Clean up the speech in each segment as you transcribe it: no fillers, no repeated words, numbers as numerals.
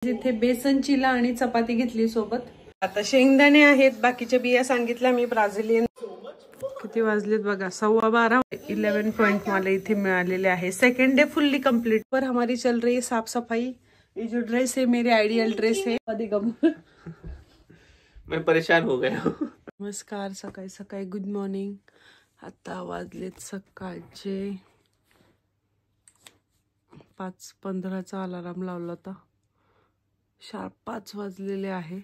इथे बेसन चिला आणि चपाती घेतली सोबत. आता शेंगदाणे आहेत, बाकीच्या बिया सांगितल्या मी ब्राझिलियन. किती वाजलेत बघा, 12:15. 11 पॉइंट मला इथे मिळालेले आहे. Second day fully complete. पर हमारी चल रही है साफ सफाई. ये जो ड्रेस है मेरी आइडियल ड्रेस है. मैं परेशान हो गया. नमस्कार, सकाळी सकाळी गुड मॉर्निंग. आता वाजलेत सकाळचे 5:15चा अलार्म लावला होता. शार्प 5 वाजलेले आहे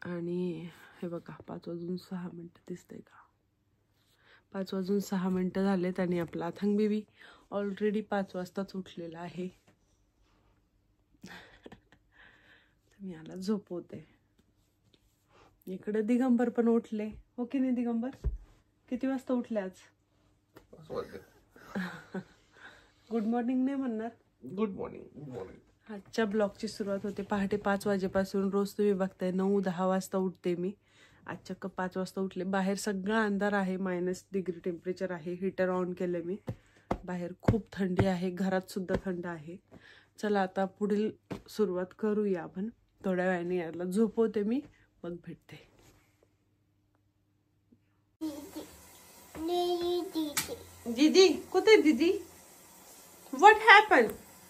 आणि हे बघा 5:06 दिसतंय का. 5:06 झालेत आणि आपला अथंग बेबी ऑलरेडी 5 वाजताच उठलेला आहे. मी याला झोपवते. इकडे दिगंबर पण उठले. हो की नाही दिगंबर? किती वाजता उठले आज? गुड मॉर्निंग नाही म्हणणार? Good morning. Good morning. आजच्या ब्लॉगची सुरुवात होते पहाटे 5 वाजेपासून. रोज तुम्ही बघताय 9-10 वाजता उठते मी. आज चक्क 5 वाजता उठले. बाहेर सगळा अंधार आहे, -डिग्री टेम्परेचर आहे. हीटर ऑन केलं मी. बाहेर खूप थंडी आहे, घरात सुद्धा थंड आहे. चला आता पुढील सुरुवात करूया आपण. थोड्या वेळाने याला झोपवते मी, मग भेटते. दीदी कुठे दीदी? What happen?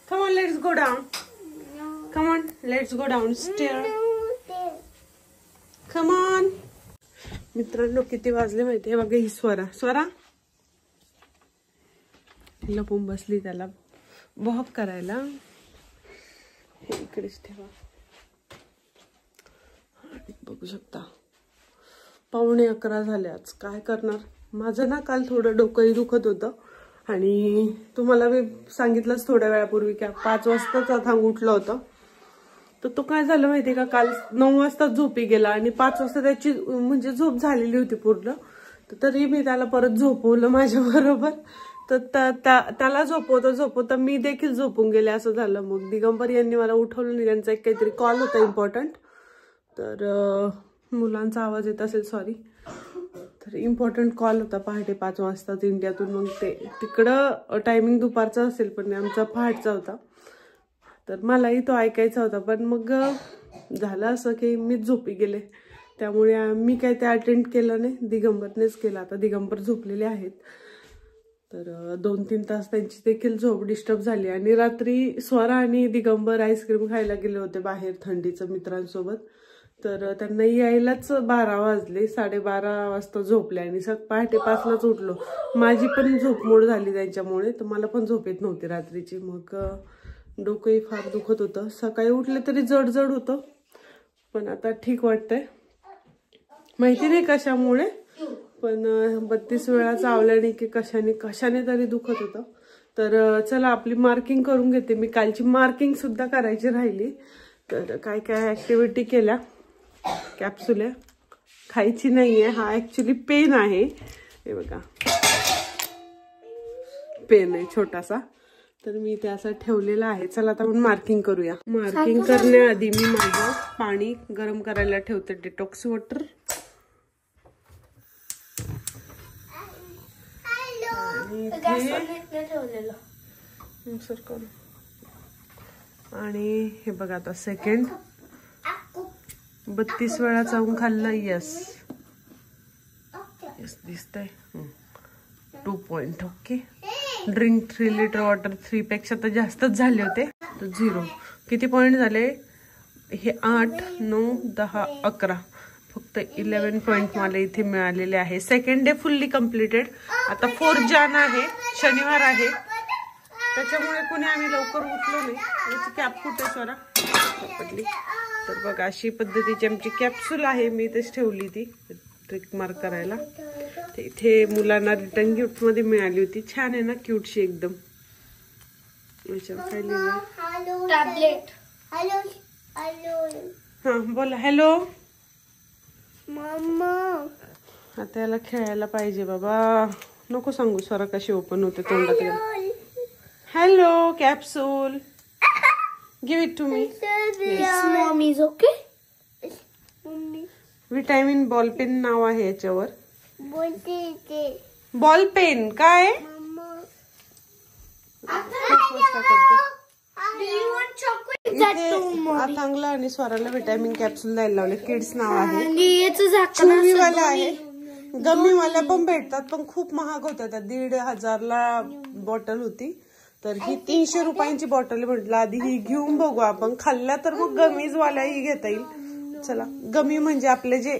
Come on let's go down. Come on let's go down stair. Come on. मित्रांनो किती वाजले माहितीये बघा. ही स्वरा लपून बसली त्याला वॉक करायला. हे इकडेच ठेवा. बघू शकता 11:15 झाले. आज काय करणार. माझं ना काल थोडं डोकंही दुखत होतं आणि तुम्हाला मी सांगितलंच थोड्या वेळापूर्वी की 5 वाजताच अथांग उठलं होतं. तर तो काय झालं माहितीये का, काल 9 वाजता झोपी गेला आणि 5 वाजता त्याची म्हणजे झोप झालेली होती पूर्ण. तरी मी त्याला परत झोपवलं माझ्या बरोबर. तर त्याला झोपवता मी देखील झोपून गेले असं झालं. मग दिगंबर यांनी मला उठवलं नाही. त्यांचा एक काहीतरी कॉल होता इम्पॉर्टंट. तर मुलांचा आवाज येत असेल, सॉरी. तर इम्पॉर्टंट कॉल होता पहाटे 5 वाजताच इंडियातून. मग ते तिकडं टायमिंग दुपारचा असेल पण आमचा पहाटचा होता. तर मलाही तो ऐकायचा होता. पण मग झालं असं की मीच झोपी गेले. त्यामुळे मी काही ते अटेंड केलं नाही, दिगंबरनेच केलं. आता दिगंबर झोपलेले आहेत. तर 2-3 तास त्यांची देखील झोप डिस्टर्ब झाली. आणि रात्री स्वरा आणि दिगंबर आईस्क्रीम खायला गेले होते बाहेर थंडीचं मित्रांसोबत. तर त्यांना यायलाच 12 वाजले. 12:30 वाजता झोपले आणि पहाटे 5लाच उठलो. माझी पण झोपमोड झाली त्यांच्यामुळे. तर मला पण झोप येत नव्हती रात्रीची. मग डोकंही फार दुखत होतं. सकाळी उठले तरी जड होतं. पण आता ठीक वाटतंय. माहिती नाही कशामुळे, पण 32 वेळा चावल्याने की कशाने तरी दुखत होतं. तर चला आपली मार्किंग करून घेते मी. कालची मार्किंग सुद्धा करायची राहिली. तर काय काय ऍक्टिव्हिटी केल्या. कॅप्सूल आहे, खायची नाहीये. हा ऍक्च्युली पेन आहे. हे बघा पेन आहे छोटासा. तर मी ते असं ठेवलेला आहे. चला आता आपण मार्किंग करूया. मार्किंग करण्याआधी मी माझं पाणी गरम करायला ठेवते, डिटॉक्स वॉटर. आणि हे बघा आता सेकंड 32 वेळा चावून खाल्लं. यस दिसतंय. 2 point. Okay. Drink 3 litre water. 3 पेक्षा तर जास्तच झाले होते. तर 0. किती पॉइंट झाले हे? 8, 9, 10, 11. फक्त 11 पॉइंट मला इथे मिळालेले आहे. Second day fully completed. आता 4 जान आहे, शनिवार आहे. त्याच्यामुळे कुणी आम्ही लवकर उठलो नाही. याची कॅप कुठे स्वरा पडली. तर बघा अशी पद्धतीची आमची कॅप्सूल आहे. मी इथेच ठेवली ती ट्रिक मार्क करायला. इथे मुलांना रिटर्न गिफ्ट मध्ये मिळाली होती. छान आहे ना, क्यूटशी एकदम. काय लिहिलं? टॅबलेट. हा बोला. Hello mamma. आता याला खेळायला पाहिजे बाबा. नको सांगू स्वरा कशी ओपन होते तोंडात. Hello capsule. Give it to me. Mummy is okay. Vitamin ball pen नाव आहे याच्यावर. बोलते बॉल पेन काय? मम्मा. खूप मस्त करतो. Do you want आथांगला आणि स्वराला विटॅमिन कॅप्सूल द्यायला लावले. किड्स नाव आहे. चुमीवाला आहे. गमीवाल्या पण भेटतात पण खूप महाग होत्या त्या. 1,500ला बॉटल होती. तर ही 300 रुपयांची बॉटल. म्हटलं आधी ही घेऊन बघू आपण. खाल्ल्या तर मग गमीज वाल्या ही घेता येईल. चला. गमी म्हणजे आपले जे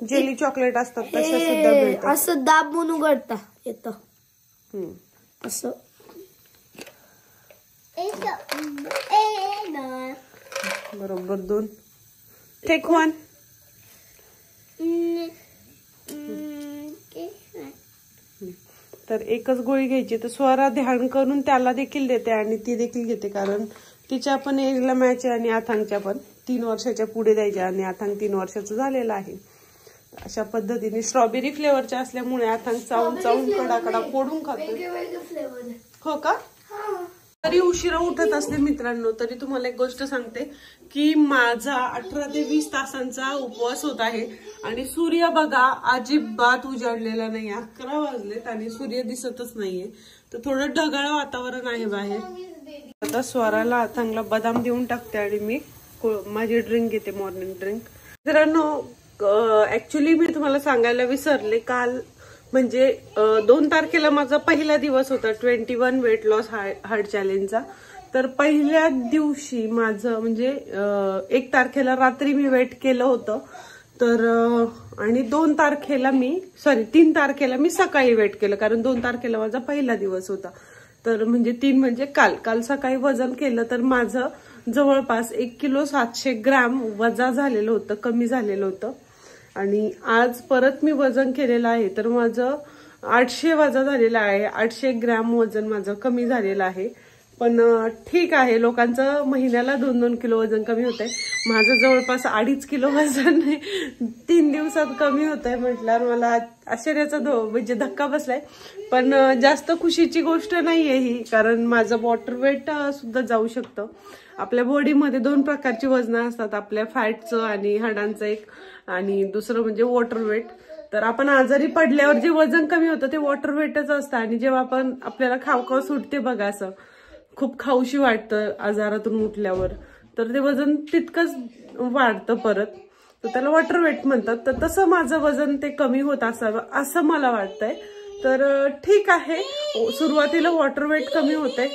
जेली चॉकलेट असतात तशा सुद्धा मिळतात. असं दाबून उघडता येतं असं. बरोबर 2. टेक 1. तर एकच गोळी घ्यायची. तर स्वरा ध्यान करून त्याला देखील देते आणि ती देखील घेते कारण तिच्या पण एजला मॅच आहे आणि आथांगच्या पण 3 वर्षाच्या पुढे द्यायच्या आणि आथांग 3 वर्षाचं झालेलं आहे. अशा पद्धतीने स्ट्रॉबेरी फ्लेवरच्या असल्यामुळे आथांग चावून चावून कडाकडा फोडून खातो. हो का? तरी उशिरा उठत असले मित्रांनो तरी तुम्हाला एक गोष्ट सांगते की माझा 18 ते 20 तासांचा उपवास होत आहे आणि सूर्य बघा अजिबात उजाडलेला नाही. 11 वाजलेत आणि सूर्य दिसतच नाहीये. तर थोडं ढगाळ वातावरण आहे बाहेर. आता स्वराला आथांगला बदाम देऊन टाकते आणि मी माझी ड्रिंक घेते. Morning drink. मित्रांनो ऍक्च्युली मी तुम्हाला सांगायला विसरले. काल म्हणजे 2 तारखेला माझा पहिला दिवस होता 21 वेट लॉस हार्ट चॅलेंजचा. तर पहिल्या दिवशी माझं म्हणजे 1 तारखेला रात्री मी वेट केलं होतं. तर आणि 3 तारखेला मी सकाळी वेट केलं कारण 2 तारखेला माझा पहिला दिवस होता. तर म्हणजे 3 म्हणजे काल सकाळी वजन केलं तर माझं जवळपास 1 किलो 700 ग्रॅम वजा झालेलं होतं. कमी झालेलं होतं. आणि आज परत मी वजन केलेलं आहे तर माझं 800 वजा झालेलं आहे. 800 ग्रॅम वजन माझं कमी झालेलं आहे. पण ठीक आहे. लोकांचं महिन्याला 2-2 किलो वजन कमी होत आहे. माझं जवळपास 2.5 किलो वजन 3 दिवसात कमी होत आहे. म्हटल्यावर मला आश्चर्याचा म्हणजे धक्का बसलाय. पण जास्त खुशीची गोष्ट नाहीये ही कारण माझं वॉटर वेट सुद्धा जाऊ शकतं. आपल्या बॉडीमध्ये 2 प्रकारची वजनं असतात. आपल्या फॅटचं आणि हाडांचं एक आणि दुसरं म्हणजे वॉटर वेट. तर आपण आजारी पडल्यावर जे वजन कमी होतं ते वॉटर वेटच असतं. आणि जेव्हा आपण आपल्याला खावखाव सुटते बघा असं खूप खाऊशी वाटतं आजारातून उठल्यावर तर ते वजन तितकंच वाढतं परत. तर त्याला वॉटर वेट म्हणतात. तर तसं माझं वजन ते कमी होत असावं असं मला वाटतंय. तर ठीक आहे. सुरुवातीला वॉटर वेट कमी होतंय.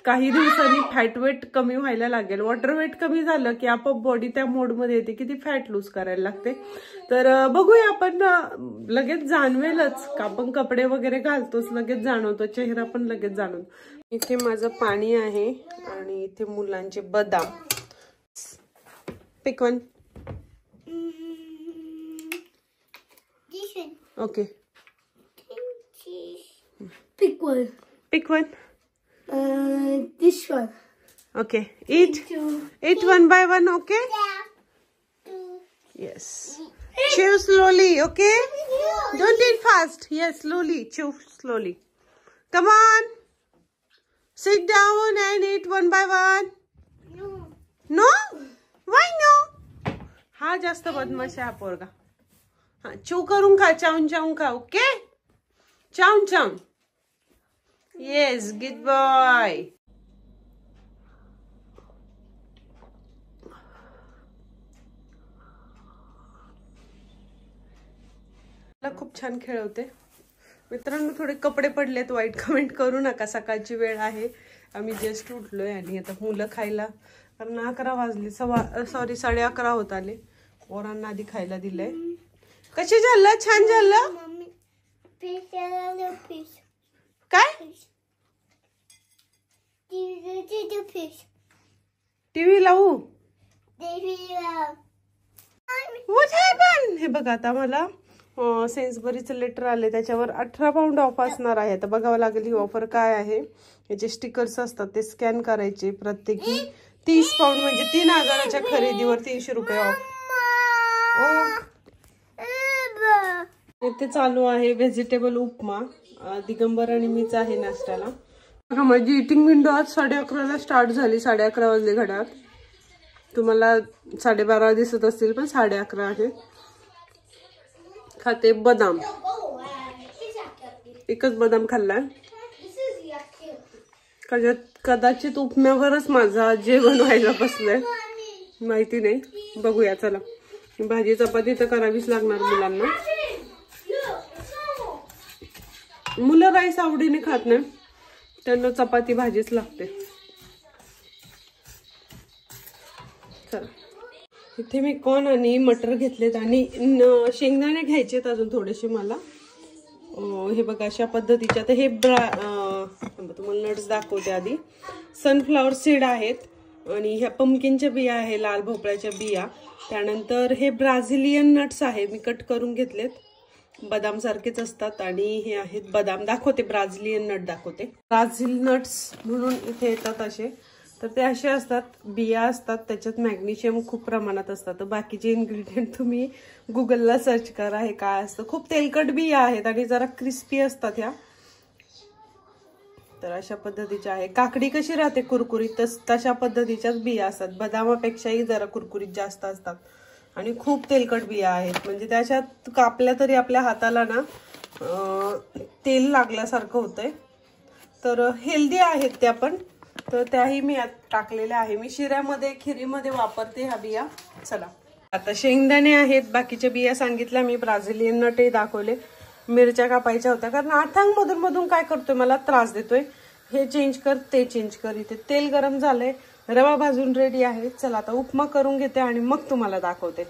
काही दिवसांनी फॅट वेट कमी व्हायला लागेल. वॉटर वेट कमी झालं की आपोआप बॉडी त्या मोडमध्ये येते की ती फॅट लूज करायला लागते. तर बघूया आपण लगेच जाणवेलच. आपण कपडे वगैरे घालतोच लगेच जाणवतो. चेहरा पण लगेच जाणवतो. इथे माझं पाणी आहे आणि इथे मुलांचे बदाम. पिक 1. Okay. Peak 1. This one. Okay. Eat 1 by 1. Okay. Yes. Chew slowly. Okay. Don't eat fast. Yes, slowly. Chew slowly. Come on. Sit down and eat 1 by 1. No. Why no? हा जास्त बदमाश आहे हा पोरगा. हा chew करून खा. चावून चावून खा. Okay. चावून चावून. Yes, good boy. खूप छान खेळवते. मित्रांनो थोडे कपडे पडलेत वाईट कमेंट करू नका. सकाळची वेळ आहे. आम्ही जस्ट उठलोय आणि आता मुलं खायला कारण 11 वाजले. 11:30 होत आले. पोरांना आधी खायला दिलंय. कसे झालं? छान झालं. काय? टीव्ही लावू? What happened? हे बघा आता मला सेन्सबरीचं लेटर आले. त्याच्यावर 18 पाऊंड ऑफ असणार आहे. तर बघावं लागेल ही ऑफर काय आहे. याचे स्टिकर्स असतात ते स्कॅन करायचे. प्रत्येकी 30 पाऊंड म्हणजे 3,000च्या खरेदीवर 300 रुपये ऑफ. इथे चालू आहे व्हेजिटेबल उपमा. दिगंबर आणि मीच आहे नाश्त्याला. माझी इटिंग विंडो आज 11:30ला स्टार्ट झाली. 11:30 वाजले घड्यात. तुम्हाला 12:30 दिसत असतील पण 11:30 आहे. खाते बदाम. एकच बदाम खाल्लाय. कदाचित उपम्यावरच माझा जेवण व्हायला बसलंय, माहिती नाही, बघूया चला. भाजी चपाती तर करावीच लागणार मुलांना. मुलं राईस आवडीने खात नाही, त्यांना चपाती भाजीच लागते. चला, इथे मी कॉर्न आणि मटर घेतलेत आणि शेंगदाणे घ्यायचेत अजून थोडेसे मला. हे बघा अशा पद्धतीच्या. तर हे तुम्हाला नट्स दाखवते आधी. सनफ्लॉवर सीड आहेत आणि ह्या पंपकिनच्या बिया आहे, लाल भोपळ्याच्या बिया. त्यानंतर हे ब्राझिलियन नट्स आहे, मी कट करून घेतलेत, बदाम सारखेच असतात. आणि हे आहेत बदाम, दाखवते ब्राझिलियन नट दाखवते. ब्राझिल नट्स म्हणून इथे येतात असे. तर ते असे असतात, बिया असतात, त्याच्यात मॅग्नेशियम खूप प्रमाणात असतात. तर बाकीचे इन्ग्रेडियंट तुम्ही गुगलला सर्च करा हे काय असतं. खूप तेलकट बिया आहेत आणि जरा क्रिस्पी असतात ह्या. तर अशा पद्धतीच्या आहे. काकडी कशी राहते कुरकुरीत, तशा पद्धतीच्याच बिया असतात. बदामापेक्षाही जरा कुरकुरीत जास्त असतात आणि खूप तेलकट बिया आहेत. म्हणजे त्याच्यात कापल्या तरी आपल्या हाताला ना तेल लागल्यासारखं होतंय. तर हेल्दी आहेत त्या पण. तर त्याही मी टाकलेल्या आहे. मी शिऱ्यामध्ये, खिरीमध्ये वापरते ह्या बिया. चला, आता शेंगदाणे आहेत, बाकीच्या बिया सांगितल्या मी, ब्राझिलियन नटही दाखवले. मिरच्या कापायच्या होत्या कारण अथांग मधून मधून काय करतोय, मला त्रास देतोय. हे चेंज कर, ते चेंज कर. इथे तेल गरम झालंय, रवा भाजून रेडी आहे. चला आता उपमा करून घेते आणि मग तुम्हाला दाखवते.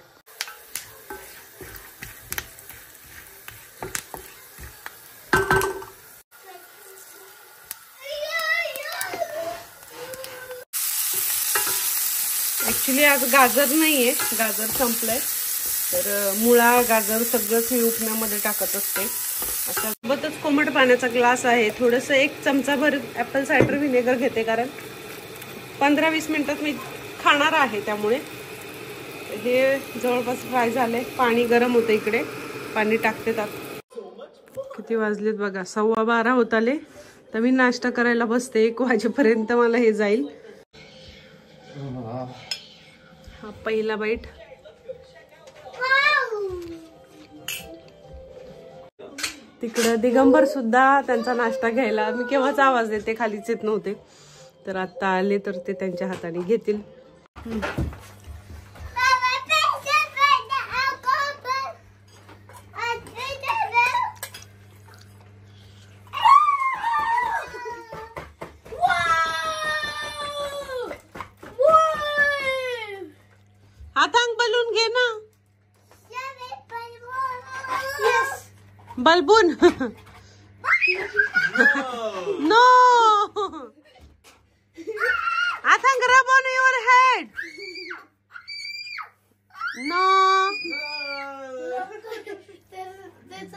ऍक्च्युली आज गाजर नाहीये, गाजर संपलंय. तर मुळा, गाजर सगळंच मी उपम्यामध्ये टाकत असते. अशा सोबतच कोमट पाण्याचा ग्लास आहे. थोडंसं 1 चमचाभर ऍपल सायडर व्हिनेगर घेते कारण 15-20 मिनिटात मी खाणार आहे. त्यामुळे हे जवळपास फ्राय झाले. पाणी गरम होतं इकडे, पाणी टाकते त्यात. किती वाजलेत बघा, 12:15 होत आले. तर मी नाश्ता करायला बसते. 1 वाजेपर्यंत मला हे जाईल. हा पहिला बाईट. तिकडं दिगंबर सुद्धा त्यांचा नाश्ता घ्यायला, मी केव्हाच आवाज देते, खालीच येत नव्हते. तर आता आले तर ते त्यांच्या हाताने घेतील. हातांग बलून घे ना. बलबून नो. हातांग रब ऑन युअर हेड. नो.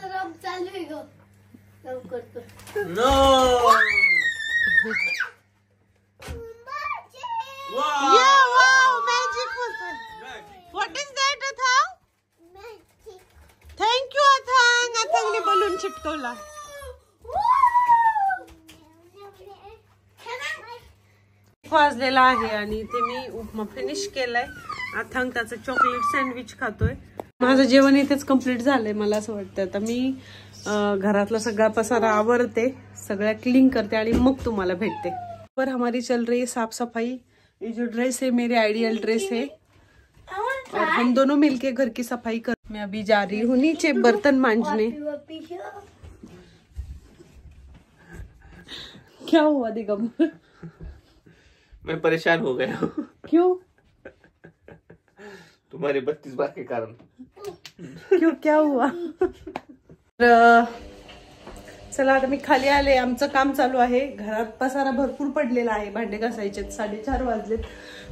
रब चालू आहे ग, करतो. No. Yeah, wow, magic was it? What is that, Athang? Magic. Thank you, Athang. Athang ने बलून चिटकवला. वाजलेला आहे आणि इथे मी उपमा फिनिश केलाय. अथांग त्याचं चॉकलेट सँडविच खातोय. माझं जेवण इथेच कम्प्लीट झालंय मला असं वाटतं. आता मी घरातला सगळा पसारा आवरते, सगळ्या क्लीन करते आणि मग तुम्हाला भेटते. पर हमारी चल रही है साफ सफाई. ये जो ड्रेस है मेरे आइडियल ड्रेस है और हम दोनों मिलके घर की सफाई कर. मैं अभी जा रही हूँ नीचे बर्तन मांजने. क्या हुआ दिगंबर? मैं परेशान हो गया हूँ. क्यों? तुम्हारी 32 बार के कारण. क्यों, क्या हुआ? चला आता मी खाली आले. आमचं काम चालू आहे. घरात पसारा भरपूर पडलेला आहे, भांडे घासायचे. 4:30 वाजलेत.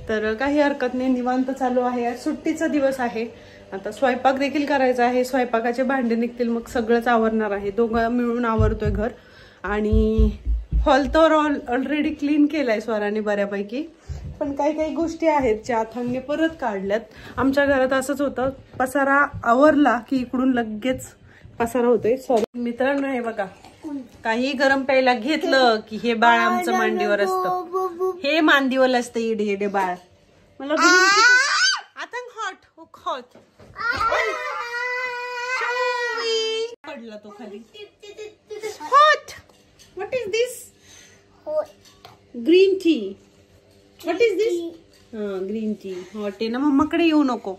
तर काही हरकत नाही, निवांत चालू आहे. आज सुट्टीचा दिवस आहे. आता स्वयंपाक देखील करायचा आहे. स्वयंपाकाचे भांडे निघतील, मग सगळंच आवरणार आहे. दोघं मिळून आवरतोय घर. आणि हॉल तर ऑलरेडी क्लीन केलाय स्वराने बऱ्यापैकी. पण काही गोष्टी आहेत ज्या अथांगने परत काढल्यात. आमच्या घरात असंच होतं, पसारा आवरला की इकडून लगेच पसारा होतोय. सॉरी मित्रांनो, हे बघा, काही गरम प्यायला घेतलं की हे बाळ आमचं मांडीवर असतं. हे मांडीवर असतं इडे बाळ. मला अथांग हॉट पडला तो खाली. Hot. What is this? Green tea. What is this? हा, ग्रीन टी हॉट आहे ना. मम्माकडे येऊ नको.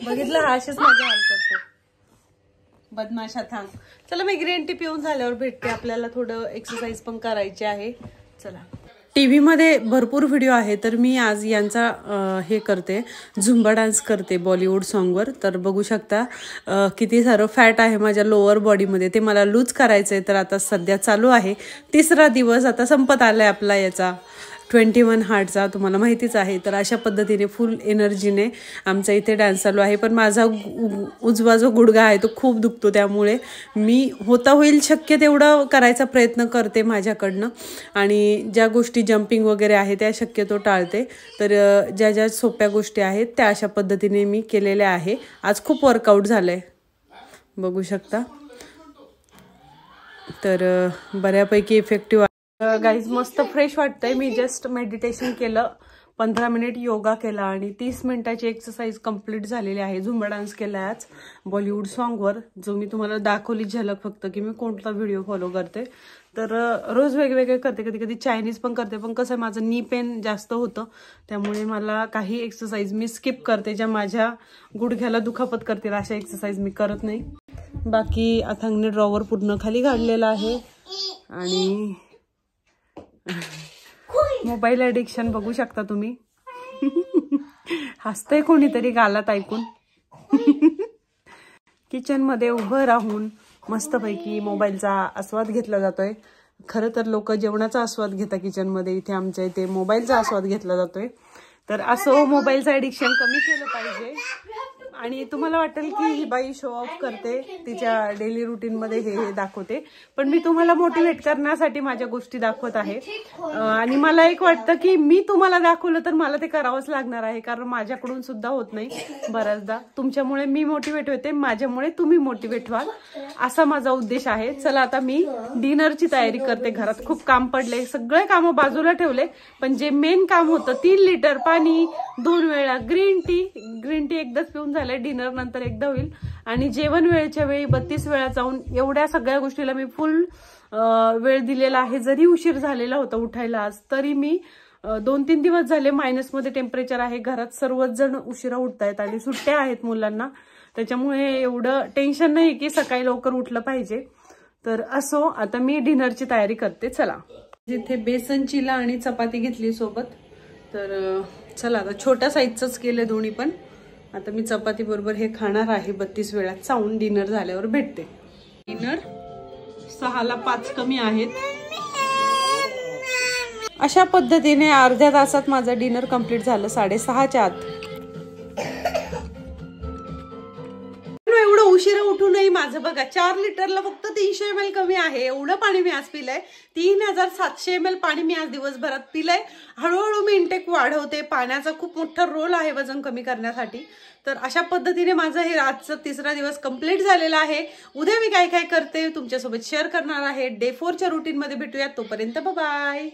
बघितलं, हा असेच माझे हाल करतो. बदमाशा थांब. चला मी ग्रीन टी पिऊन झाल्यावर भेटते. आपल्याला थोडं एक्सरसाइज पण करायची आहे. चला. टीव्ही मध्ये भरपूर व्हिडिओ आहे, तर मी आज यांचा हे करते, झुंबा डान्स करते बॉलिवूड सॉन्गवर. तर बघू शकता किती सारं फॅट आहे माझ्या लोअर बॉडीमध्ये. ते मला लूज करायचं आहे. तर आता सध्या चालू आहे 3रा दिवस. आता संपत आलाय आपला याचा 21 हार्टचा, तुम्हाला माहितीच आहे. तर अशा पद्धतीने फुल एनर्जीने आमचा इथे डान्स चालू आहे. पण माझा उजवा जो गुडघा आहे तो खूप दुखतो, त्यामुळे मी होता होईल शक्य तेवढं करायचा प्रयत्न करते माझ्याकडनं. आणि ज्या गोष्टी जम्पिंग वगैरे आहे त्या शक्यतो टाळते. तर ज्या ज्या सोप्या गोष्टी आहेत त्या अशा पद्धतीने मी केलेल्या आहे. आज खूप वर्कआउट झालं आहे, बघू शकता. तर बऱ्यापैकी इफेक्टिव्ह. गाईज मस्त फ्रेश वाटतंय. मी जस्ट मेडिटेशन केलं, 15 मिनिट योगा केला आणि 30 मिनिटाची एक्सरसाइज कंप्लीट झालेली आहे. झुंबा डान्स केला आज बॉलिवूड सॉन्गवर, जो मी तुम्हाला दाखवली झलक फक्त की मी कोणता व्हिडिओ फॉलो करते. तर रोज वेगवेगळे करते, कधी कधी चायनीज पण करते. पण कसं आहे, माझं नी पेन जास्त होतं, त्यामुळे मला काही एक्सरसाइज मी स्किप करते. ज्या माझ्या गुडघ्याला दुखापत करतील अशा एक्सरसाइज मी करत नाही. बाकी अथांगने ड्रॉवर पूर्ण खाली काढलेला आहे. आणि मोबाईल ॲडिक्शन बघू शकता तुम्ही. हसतंय कोणीतरी गालात ऐकून. किचन मध्ये उभं राहून मस्तपैकी मोबाईलचा आस्वाद घेतला जातोय. खरं तर लोक जेवणाचा आस्वाद घेतात किचन मध्ये, इथे आमच्या इथे मोबाईलचा आस्वाद घेतला जातोय. तर असं मोबाईलचं ॲडिक्शन कमी केलं पाहिजे. आणि तुम्हाला वाटेल की ही बाई शो ऑफ करते, तिच्या डेली रुटीनमध्ये हे दाखवते, पण मी तुम्हाला मोटिवेट करण्यासाठी माझ्या गोष्टी दाखवत आहे. आणि मला एक वाटतं की मी तुम्हाला दाखवलं तर मला ते करावंच लागणार आहे, कारण माझ्याकडून सुद्धा होत नाही बऱ्याचदा. तुमच्यामुळे मी मोटिवेट होते, माझ्यामुळे तुम्ही मोटिवेट व्हाल, असा माझा उद्देश आहे. चला आता मी डिनरची तयारी करते. घरात खूप काम पडले, सगळे कामं बाजूला ठेवले, पण जे मेन काम होतं 3 लिटर पाणी, 2 वेळा ग्रीन टी एकदाच पिऊन झालं. डिनर नंतर एकदा होईल. आणि जेवण वेळेच्या वेळी 32 वेळा जाऊन एवढ्या सगळ्या गोष्टीला मी फुल वेळ दिलेला आहे. जरी उशीर झालेला होता उठायला आज, तरी मी 2-3 दिवस झाले मायनसमध्ये टेम्परेचर आहे. घरात सर्वच जण उशिरा उठतायत आणि सुट्ट्या आहेत मुलांना, त्याच्यामुळे एवढं टेन्शन नाही की सकाळी लवकर उठलं पाहिजे. तर असो, आता मी डिनरची तयारी करते. चला. जिथे बेसन चिला आणि चपाती घेतली सोबत. तर चला, आता छोट्या साईजचंच केलं दोन्ही पण. आता मी चपाती बरोबर हे खाणार आहे. 32 वेळा चावून डिनर झाल्यावर भेटते. डिनर 6ला 5 कमी आहेत. अशा पद्धतीने अर्ध्या तासात माझं डिनर कंप्लीट झालं, 6:30च्या आत. एवढं उशिरा उठूनही माझं बघा 4 लिटरला फक्त 300 ml कमी आहे. एवढं पाणी मी आज पिलंय. 3700 ml पाणी मी आज दिवसभरात पिलंय. हळूहळू मी इंटेक वाढवते. पाण्याचा खूप मोठा रोल आहे वजन कमी करण्यासाठी. तर अशा पद्धतीने माझं हे आजचा 3रा दिवस कंप्लीट झालेला आहे. उद्या मी काय काय करते तुमच्यासोबत शेअर करणार आहे. डे 4च्या रुटीन मध्ये भेटूयात. तोपर्यंत बाय.